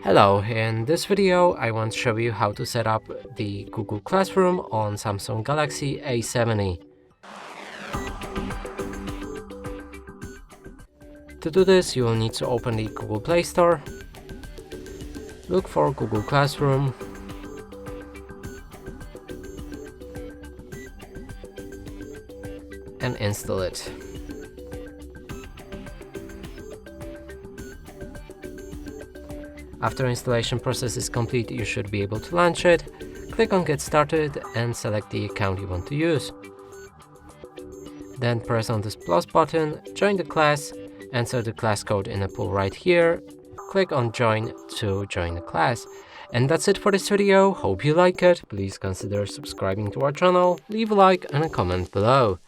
Hello, in this video I want to show you how to set up the Google Classroom on Samsung Galaxy A70. To do this, you will need to open the Google Play Store, look for Google Classroom, and install it. After installation process is complete, you should be able to launch it. Click on Get Started and select the account you want to use. Then press on this plus button, join the class, enter the class code in the pool right here. Click on Join to join the class. And that's it for this video. Hope you like it. Please consider subscribing to our channel, leave a like and a comment below.